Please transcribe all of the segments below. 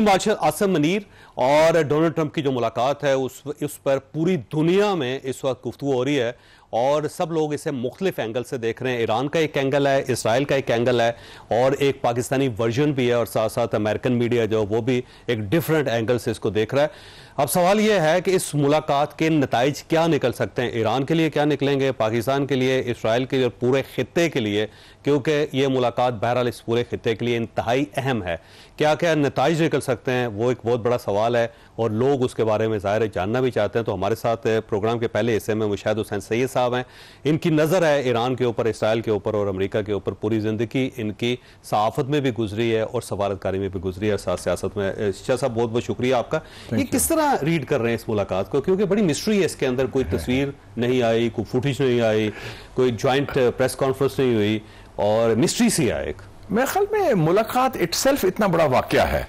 Martial Asim Munir और Donald Trump की जो मुलाकात है उस पर पूरी दुनिया में इस वक्त गुफ्तगू हो रही है और सब लोग इसे मुख्तलिफ एंगल से देख रहे हैं। ईरान का एक एंगल है, इसराइल का एक एंगल है और एक पाकिस्तानी वर्जन भी है और साथ साथ अमेरिकन मीडिया जो वो भी एक डिफरेंट एंगल से इसको देख रहा है। अब सवाल यह है कि इस मुलाकात के नताइज क्या निकल सकते हैं, ईरान के लिए क्या निकलेंगे, पाकिस्तान के लिए, इसराइल के लिए, पूरे खित्ते के लिए, क्योंकि ये मुलाकात बहरहाल इस पूरे खित्ते के लिए इंतहाई अहम है। क्या क्या नताइज निकल सकते हैं वो एक बहुत बड़ा सवाल है और लोग उसके बारे में ज़ाहिर जानना भी चाहते हैं। तो हमारे साथ प्रोग्राम के पहले हिस्से में मुशाहिद हुसैन सैयद साहब हैं। इनकी नज़र है ईरान के ऊपर, इसराइल के ऊपर और अमेरिका के ऊपर। पूरी ज़िंदगी इनकी सहाफ़त में भी गुजरी है और सफारतकारी में भी गुजरी है, साथ सियासत में। शाह साहब बहुत बहुत शुक्रिया आपका। ये किस तरह रीड कर रहे हैं इस मुलाकात को, क्योंकि बड़ी मिस्ट्री है इसके अंदर, कोई तस्वीर नहीं आई, कोई फुटेज नहीं आई, कोई ज्वाइंट प्रेस कॉन्फ्रेंस नहीं हुई और मिस्ट्री सी है एक। मेरे ख्याल में मुलाकात इटसेल्फ इतना बड़ा वाकया है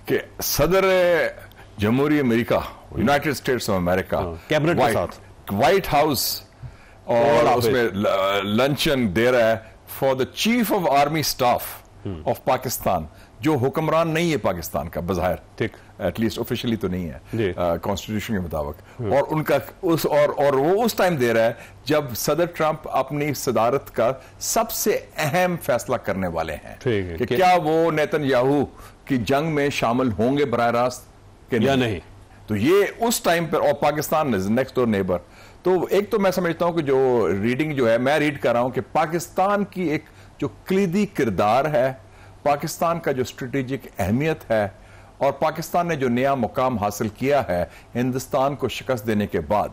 कि सदर जमहूरी America, United States of America cabinet के साथ व्हाइट हाउस और उसमें लंचन दे रहा है for the chief of army staff of Pakistan, जो हुक्मरान नहीं है पाकिस्तान का बज़ाहिर, ठीक, एटलीस्ट ऑफिशियली तो नहीं है कॉन्स्टिट्यूशन के मुताबिक। और उनका और वो उस टाइम दे रहा है जब सदर ट्रंप अपनी सदारत का सबसे अहम फैसला करने वाले हैं कि क्या वो नेतन्याहू की जंग में शामिल होंगे बराह रास्त या नहीं। तो ये उस टाइम पर, और पाकिस्तान नेक्स्ट डोर नेबर। तो एक तो मैं समझता हूं कि जो रीडिंग जो है मैं रीड कर रहा हूं कि पाकिस्तान की एक जो कलीदी किरदार है, पाकिस्तान का जो स्ट्रेटेजिक अहमियत है और पाकिस्तान ने जो नया मुकाम हासिल किया है हिंदुस्तान को शिकस्त देने के बाद,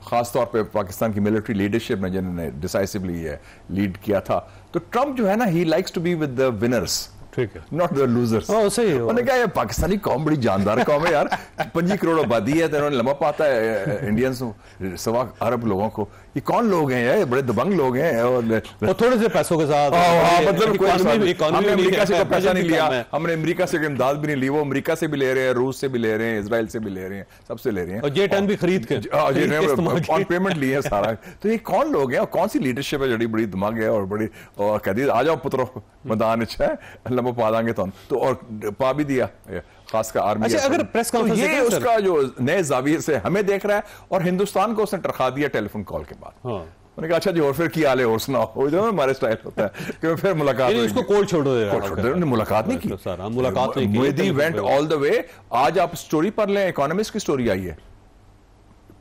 खासतौर पे पाकिस्तान की मिलिट्री लीडरशिप ने जिन्होंने डिसाइसिवली लीड किया था। तो ट्रंप जो है ना, he likes to be with the winners, ठीक है, नॉट द लूजर्स। उन्होंने कहा ये पाकिस्तानी कौम बड़ी जानदार कौम है यार, 25 करोड़ आबादी है, तो इन्होंने लम्बा पाता है इंडियंस सवा अरब लोगों को। ये कौन लोग हैं यार, बड़े दबंग लोग हैं और थोड़े से पैसों के साथ, मतलब हमने अमेरिका से कोई पैसा नहीं लिया, हमने अमेरिका से इमदाद भी नहीं ली, वो अमेरिका से भी ले रहे हैं, रूस से भी ले रहे हैं, इसराइल से भी ले रहे हैं, सबसे ले रहे हैं, और J-10 भी खरीद के ऑन पेमेंट लिए सारा। तो ये कौन लोग हैं और कौन सी लीडरशिप है जो बड़ी दिमाग है और बड़ी, और कह दी आ जाओ पुत्रो मैदान अच्छा है, लंबा पा देंगे तो और पा भी दिया खासकर आर्मी। अच्छा, अगर प्रेस कॉन्फ्रेंस ये उसका जो नए जाविये से हमें देख रहा है और हिंदुस्तान को उसने टरखा दिया टेलीफोन कॉल के बाद। मैंने कहा अच्छा जी और फिर क्या हाल है और सुनाओ, वो जो हमारे स्टाइल होता है कि फिर मुलाकात, उसको कोल छोड़ दो, मुलाकात नहीं की, Modi went all the way. आज आप स्टोरी पढ़ लें, इकोनॉमिस्ट की स्टोरी आई है,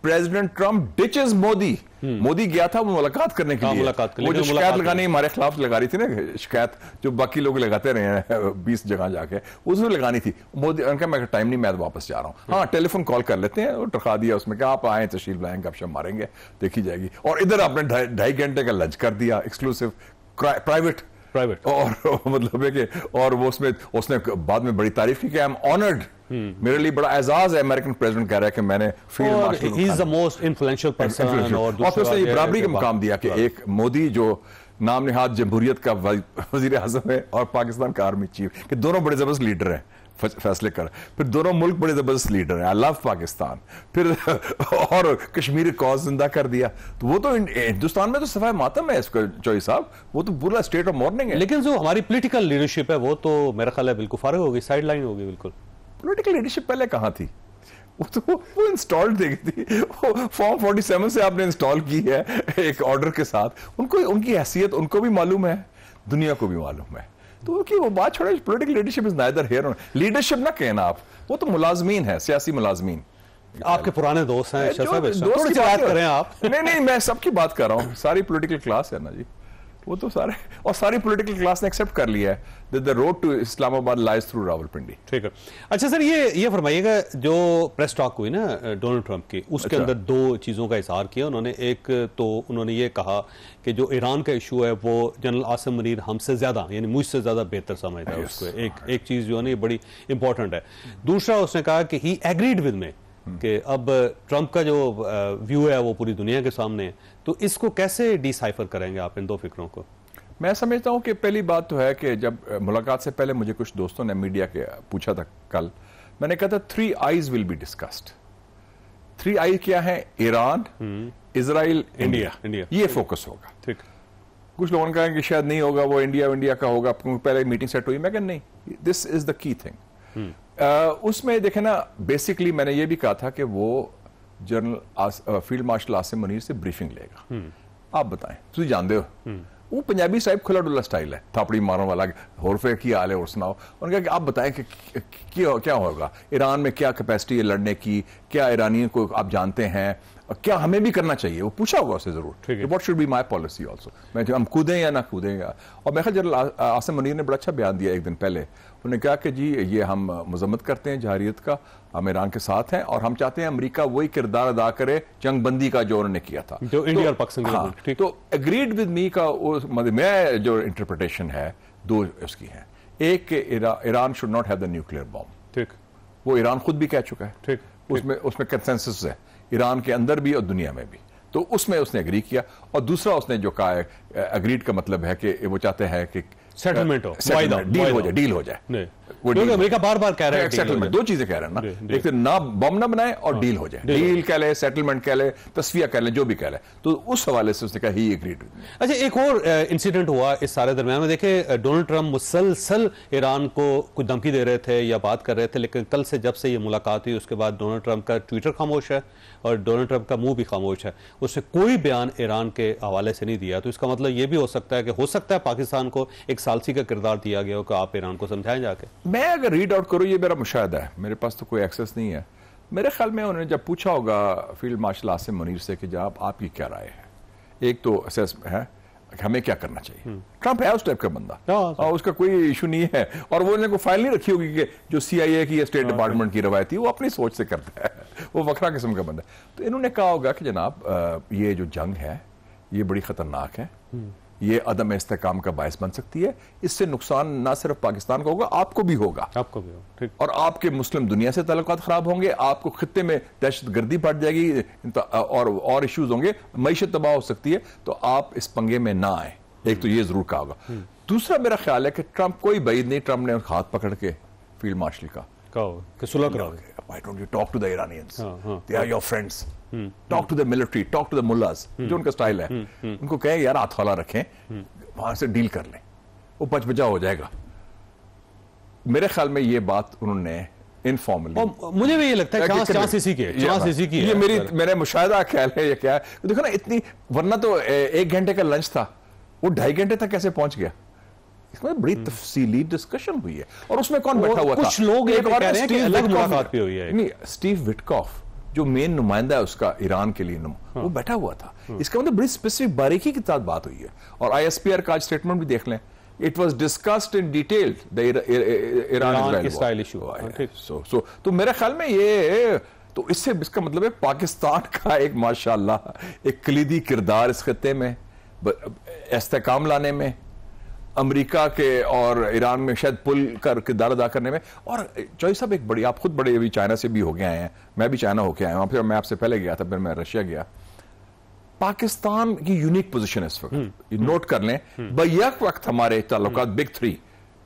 president Trump ditches Modi. Modi गया था वो मुलाकात करने के लिए, वो जो शिकायत लगानी हमारे खिलाफ लगा रही थी ना, शिकायत जो बाकी लोग लगाते रहे हैं 20 जगह जाके, उसमें लगानी थी। मोदी उनका मैं टाइम नहीं, मैं वापस जा रहा हूँ, हाँ टेलीफोन कॉल कर लेते हैं, और टरखा दिया उसमें कि आप आए, तशरीफ लाएंगे, गपशप मारेंगे, देखी जाएगी। और इधर आपने 2.5 घंटे का लंच कर दिया, एक्सक्लूसिव प्राइवेट, और मतलब है कि, और वो उसने बाद में बड़ी तारीफ की कि आई एम ऑनर्ड, मेरे लिए बड़ा एजाज है, अमेरिकन प्रेसिडेंट कह रहा है कि मैंने field marshal, he is the most influential person, और उसने बराबरी का मुकाम दिया कि एक मोदी जो नाम निहाद जमहूरियत का वजीर आजम है और पाकिस्तान का आर्मी चीफ, कि दोनों बड़े जबरदस्त लीडर हैं, फैसले कर, फिर दोनों मुल्क बड़े जबरदस्त लीडर हैं, आई लव पाकिस्तान, फिर और कश्मीर कॉज जिंदा कर दिया। तो वो तो हिंदुस्तान में तो सफाई मातम है इसका चौधरी साहब, वो तो पूरा स्टेट ऑफ मॉर्निंग है। लेकिन जो हमारी पॉलिटिकल लीडरशिप है वो तो मेरा ख्याल है बिल्कुल फारिग होगी, साइड लाइन होगी बिल्कुल। पॉलिटिकल लीडरशिप पहले कहां थी, वो इंस्टॉल्ड थी, फॉर्म 47 से आपने इंस्टॉल की है एक ऑर्डर के साथ, उनको उनकी हैसियत उनको भी मालूम है, दुनिया को भी मालूम है। तो उनकी वो बात छोड़े, political leadership is neither here, leadership ना कहना आप, वो तो मुलाजमीन है, सियासी मुलाजमीन। आपके पुराने दोस्त हैं, थोड़ी सी बात करें आप। नहीं मैं सबकी बात कर रहा हूँ, सारी पॉलिटिकल क्लास है ना जी, वो तो सारे, और सारी पॉलिटिकल क्लास ने एक्सेप्ट कर लिया है that the road to Islamabad lies through Rawalpindi. ठीक है। अच्छा सर, ये फरमाइएगा, जो प्रेस टॉक हुई ना डोनाल्ड ट्रंप की, उसके अंदर दो चीज़ों का इजहार किया उन्होंने। एक तो उन्होंने ये कहा कि जो ईरान का इशू है वो जनरल आसिम मुनीर हमसे ज़्यादा, यानी मुझसे ज़्यादा बेहतर समझता है उसको। एक चीज़ जो है ना ये बड़ी इंपॉर्टेंट है। दूसरा उसने कहा कि ही एग्रीड विद मी, कि अब ट्रंप का जो व्यू है वो पूरी दुनिया के सामने है। तो इसको कैसे डिसाइफर करेंगे आप इन दो फिक्रों को? मैं समझता हूं कि पहली बात तो है कि जब मुलाकात से पहले मुझे कुछ दोस्तों ने मीडिया के पूछा था कल, मैंने कहा था 3 आईज विल बी डिस्कस्ड। 3 आई क्या है? ईरान, इजराइल, इंडिया, ये फोकस होगा। ठीक। कुछ लोगों ने कहा कि शायद नहीं होगा, वो इंडिया का होगा, पहले मीटिंग सेट हुई। मैं कहा नहीं, this is the key thing. उसमें देखे ना, बेसिकली मैंने ये भी कहा था कि वो general field marshal Asim Munir से ब्रीफिंग लेगा। आप बताएं, तुम जानते हो वो पंजाबी साहब खुला डुला स्टाइल है, थापड़ी मारने वाला, होरफे की हाल है और सुनाओ। उन्होंने कहा कि आप बताएं कि क्या होगा, ईरान में क्या कैपेसिटी है लड़ने की, क्या ईरानियों को आप जानते हैं, क्या हमें भी करना चाहिए, वो पूछा होगा उससे जरूर, what should be my policy also, मैं हम कूदें या ना कूदें। और मैं जनरल आसिम मुनीर ने बड़ा अच्छा बयान दिया एक दिन पहले, उन्होंने कहा कि जी ये हम मजम्मत करते हैं जहारियत का, हम ईरान के साथ हैं और हम चाहते हैं अमेरिका वही किरदार अदा करे जंगबंदी का जो उन्होंने किया था, जो इंडिया और पाकिस्तान। हाँ, तो एग्रीड विद मी का मैं जो इंटरप्रिटेशन है दो उसकी है, एक Iran should not have the nuclear bomb, ठीक, वो ईरान खुद भी कह चुका है, ठीक, उसमें कंसेंसस है ईरान के अंदर भी और दुनिया में भी, तो उसमें उसने एग्री किया। और दूसरा उसने जो कहा है, एग्रीड का मतलब है कि वो चाहते हैं कि सेटलमेंट हो, डील हो जाए। अमेरिका बार बार कह रहा है सेटलमेंट, दो चीजें कह रहे हैं ना, एक तो ना बम ना बनाए और डील हो जाए, डील कह ले, सेटलमेंट कह ले, तस्वीर कह ले, जो भी कह ले, तो उस हवाले से उसने कहा ही एग्रीड। अच्छा, एक और इंसिडेंट हुआ इस सारे दरमियान में, देखे डोनाल्ड ट्रंप मुसलसल ईरान को कुछ धमकी दे रहे थे या बात कर रहे थे, लेकिन कल से जब से ये मुलाकात हुई उसके बाद डोनाल्ड ट्रंप का ट्विटर खामोश है और डोनाल्ड ट्रंप का मुंह भी खामोश है, उसने कोई बयान ईरान के हवाले से नहीं दिया। तो इसका मतलब ये भी हो सकता है कि पाकिस्तान को एक सालसी का किरदार दिया गया हो कि आप ईरान को समझाएं जाके। मैं अगर रीड आउट करूं, ये मेरा मुशाहिदा है, मेरे पास तो कोई एक्सेस नहीं है, मेरे ख्याल में उन्होंने जब पूछा होगा फील्ड मार्शल आसिम मुनीर से कि जब आपकी क्या राय है, एक तो असेस है हमें क्या करना चाहिए, ट्रंप है उस टाइप का बंदा और उसका कोई इशू नहीं है, और वो उन्होंने फाइल नहीं रखी होगी कि जो CIA की या स्टेट डिपार्टमेंट की रवायत थी वो अपनी सोच से करता है, वो वखरा किस्म का बंदा है। तो इन्होंने कहा होगा कि जनाब ये जो जंग है ये बड़ी खतरनाक है, ये अदम इस्तेकाम का बायस बन सकती है, इससे नुकसान ना सिर्फ पाकिस्तान को होगा, आपको भी होगा, ठीक, और आपके मुस्लिम दुनिया से ताल्लुकात खराब होंगे, आपको खित्ते में दहशतगर्दी बढ़ जाएगी और इश्यूज होंगे, मईशत तबाह हो सकती है, तो आप इस पंगे में ना आए, एक तो ये जरूर कहा होगा। दूसरा मेरा ख्याल है कि ट्रंप कोई बैद नहीं, ट्रंप ने हाथ पकड़ के फील्ड मार्शल का सुलह कराओ, why don't you talk to the Iranians, they are your friends, talk to the military, talk to the mullahs, जो उनका स्टाइल है, उनको कहें यार हाथ हौला रखें, वहां से डील कर लें, वो बच हो जाएगा। मेरे ख्याल में ये बात उन्होंने इनफॉर्मली, मुझे भी ये लगता है चांस इसी की ये मेरे मुशाहिदा ख्याल है। ये क्या है, देखो ना, इतनी, वरना तो 1 घंटे का लंच था, वो 2.5 घंटे तक कैसे पहुंच गया, इसमें बड़ी तफसीली डिस्कशन हुई है। और उसमें कौन बैठा हुआ था, कुछ लोग एक कह रहे हैं कि अलग मुलाकात भी हुई है, नहीं, स्टीव विटकॉफ जो मेन नुमाइंदा है उसका ईरान के लिए, वो बैठा हुआ था। इसका मतलब बड़ी स्पेसिफिक बारीकी के साथ बात हुई है, और ISPR का स्टेटमेंट भी देख लें, it was discussed in detail the Iran issue. तो मेरे ख्याल में ये, तो इससे इसका मतलब है पाकिस्तान का एक माशाअल्लाह एक कलीदी किरदार इस खत्ते में, इस्तेकाम लाने में, अमेरिका के और ईरान में शायद पुल कर किरदार अदा करने में। और चौधरी साहब एक बड़ी, आप खुद बड़े अभी चाइना से भी हो गए हैं, मैं भी चाइना होके आया हूं, फिर मैं आपसे पहले गया था, फिर मैं रशिया गया। पाकिस्तान की यूनिक पोजीशन है इस वक्त, नोट कर लें, बैक वक्त हमारे ताल्लुकात बिग 3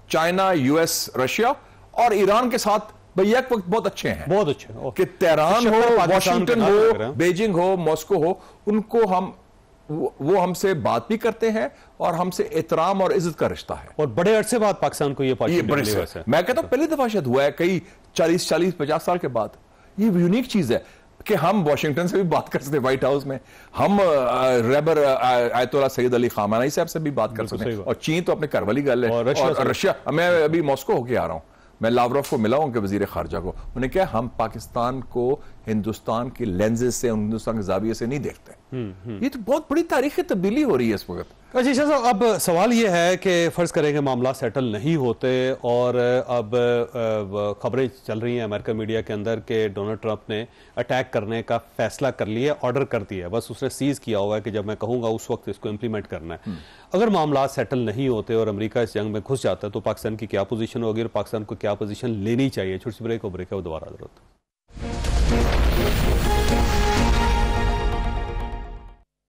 चाइना, US, रशिया और ईरान के साथ बैक वक्त बहुत अच्छे हैं, बहुत अच्छे, कि तेहरान हो, वाशिंगटन हो, बीजिंग हो, मॉस्को हो, उनको हम, वो हमसे बात भी करते हैं और हमसे एहतराम और इज्जत का रिश्ता है। और बड़े अरसे बाद पाकिस्तान को ये बड़े, मैं कहता हूं पहली दफा शायद हुआ है कई 40-50 साल के बाद। ये यूनिक चीज है कि हम वाशिंगटन से भी बात कर सकते हैं, व्हाइट हाउस में हम रेबर आयतुल्लाह सईद अली खामेनी साहब से भी बात कर सकते हैं, और चीन तो अपने घर वाली गल है, और रशिया, मैं अभी मॉस्को होके आ रहा हूं, मैं लावरोफ को मिला हूं, उनके वजीर खारजा को, उन्होंने कहा हम पाकिस्तान को हिंदुस्तान के लेंजेस से, हिंदुस्तान के जाविये से नहीं देखते। ये तो बहुत बड़ी तारीखी तब्दीली हो रही है इस वक्त। अच्छा साहब, अब सवाल ये है कि फर्ज करेंगे मामला सेटल नहीं होते, और अब खबरें चल रही हैं अमेरिकन मीडिया के अंदर कि डोनाल्ड ट्रंप ने अटैक करने का फैसला कर लिया, ऑर्डर कर दिया, बस उसने सीज किया हुआ है कि जब मैं कहूंगा उस वक्त इसको इंप्लीमेंट करना है। अगर मामला सेटल नहीं होते और अमेरिका इस जंग में घुस जाता है तो पाकिस्तान की क्या पोजीशन होगी और पाकिस्तान को क्या पोजीशन लेनी चाहिए? छोटी सी ब्रेक हो, दोबारा जरूरत।